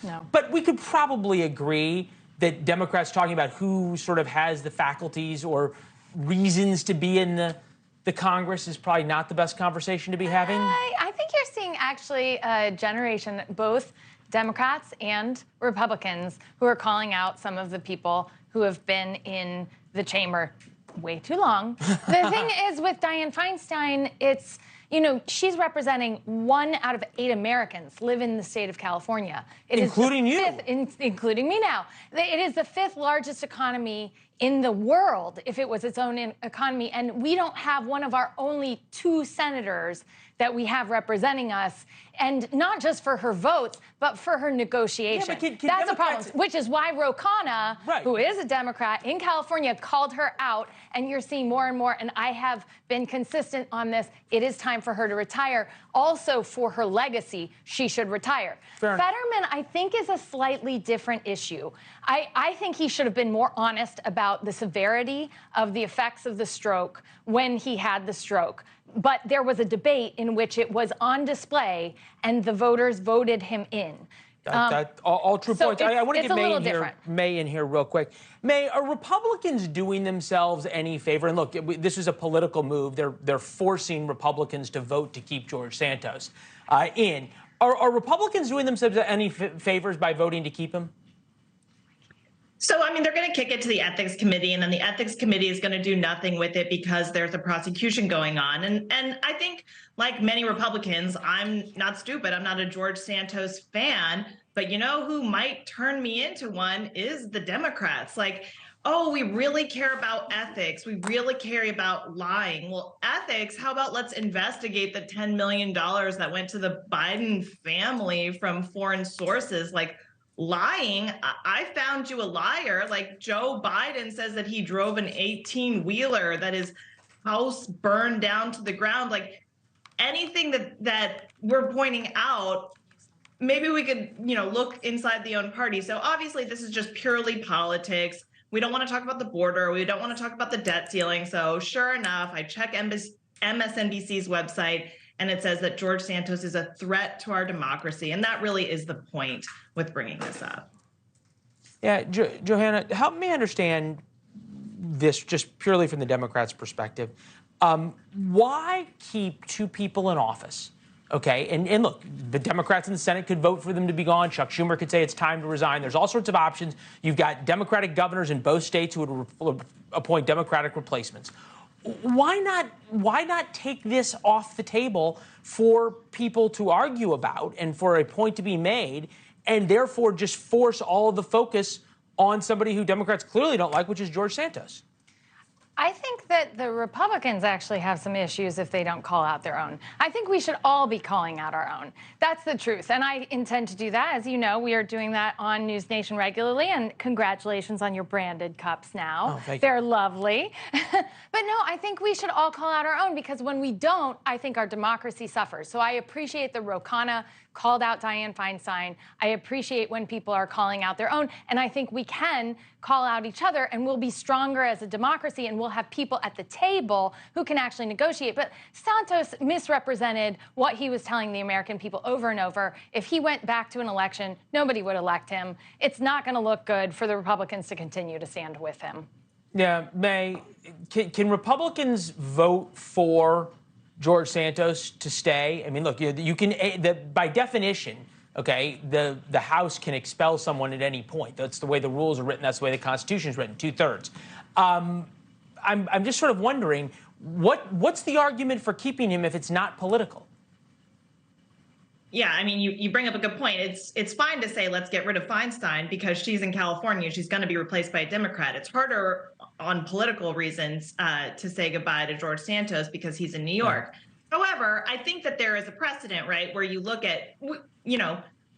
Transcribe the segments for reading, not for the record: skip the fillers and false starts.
No. But we could probably agree that Democrats talking about who sort of has the faculties or reasons to be in the Congress is probably not the best conversation to be having. I think you're seeing actually a generation, both Democrats and Republicans, who are calling out some of the people who have been in the chamber way too long. The thing is with Dianne Feinstein, it's, you know, she's representing 1 out of 8 Americans live in the state of California. Including you. Including me now. It is the 5th largest economy in the world if it was its own economy. And we don't have one of our only 2 senators that we have representing us. And not just for her votes, but for her negotiation. Yeah, but that's a problem, which is why Ro who is a Democrat in California, called her out. And you're seeing more and more, and I have been consistent on this, it is time for her to retire. Also, for her legacy, she should retire. Fetterman, I think, is a slightly different issue. I think he should have been more honest about the severity of the effects of the stroke when he had the stroke. But there was a debate in which it was on display, and the voters voted him in. All true points. I want to get May in here real quick. May, are Republicans doing themselves any favor? And look, this is a political move. They're forcing Republicans to vote to keep George Santos in. Are Republicans doing themselves any favors by voting to keep him? So, I mean, they're going to kick it to the ethics committee, and then the ethics committee is going to do nothing with it because there's a prosecution going on. And I think, like many Republicans, I'm not stupid. I'm not a George Santos fan. But you know who might turn me into one is the Democrats. Like, oh, we really care about ethics. We really care about lying. Well, ethics, how about let's investigate the $10 million that went to the Biden family from foreign sources? Like, lying, I found you a liar. Like, Joe Biden says that he drove an 18-wheeler, that his house burned down to the ground. Like, anything that we're pointing out, maybe we could, look inside the own party. So obviously this is just purely politics. We don't want to talk about the border. We don't want to talk about the debt ceiling. So sure enough, I check MSNBC's website, and it says that George Santos is a threat to our democracy. And that really is the point with bringing this up. Yeah, Johanna, help me understand this just purely from the Democrats' perspective. Why keep 2 people in office? Okay, and look, the Democrats in the Senate could vote for them to be gone. Chuck Schumer could say it's time to resign. There's all sorts of options. You've got Democratic governors in both states who would appoint Democratic replacements. Why not take this off the table for people to argue about and for a point to be made, and therefore just force all of the focus on somebody who Democrats clearly don't like, which is George Santos? I think that the Republicans actually have some issues if they don't call out their own. I think we should all be calling out our own. That's the truth. And I intend to do that. As you know, we are doing that on NewsNation regularly. And congratulations on your branded cups now. Oh, thank you. They're lovely. But no, I think we should all call out our own, because when we don't, I think our democracy suffers. So I appreciate the Ro called out Dianne Feinstein. I appreciate when people are calling out their own. And I think we can call out each other, and we'll be stronger as a democracy, and we'll have people at the table who can actually negotiate. But Santos misrepresented what he was telling the American people over and over. If he went back to an election, nobody would elect him. It's not going to look good for the Republicans to continue to stand with him. Yeah, May, can Republicans vote for George Santos to stay? I mean, look, you can, by definition, okay, the House can expel someone at any point. That's the way the rules are written. That's the way the Constitution is written, 2/3. I'm just sort of wondering, what's the argument for keeping him if it's not political? Yeah, I mean, you bring up a good point. It's fine to say let's get rid of Feinstein because she's in California. She's going to be replaced by a Democrat. It's harder on political reasons to say goodbye to George Santos because he's in New York. Yeah. However, I think that there is a precedent, right, where you look at,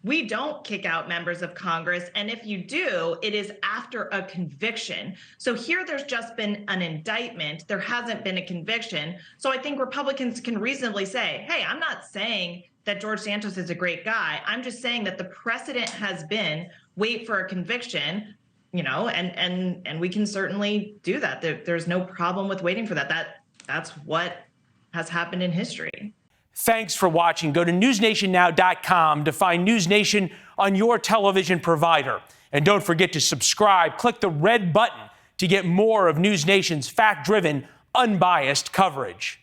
we don't kick out members of Congress. And if you do, it is after a conviction. So here there's just been an indictment. There hasn't been a conviction. So I think Republicans can reasonably say, hey, I'm not saying that George Santos is a great guy. I'm just saying that the precedent has been wait for a conviction, and we can certainly do that. There's no problem with waiting for that. That's what has happened in history. Thanks for watching. Go to newsnationnow.com to find NewsNation on your television provider. And don't forget to subscribe. Click the red button to get more of NewsNation's fact-driven, unbiased coverage.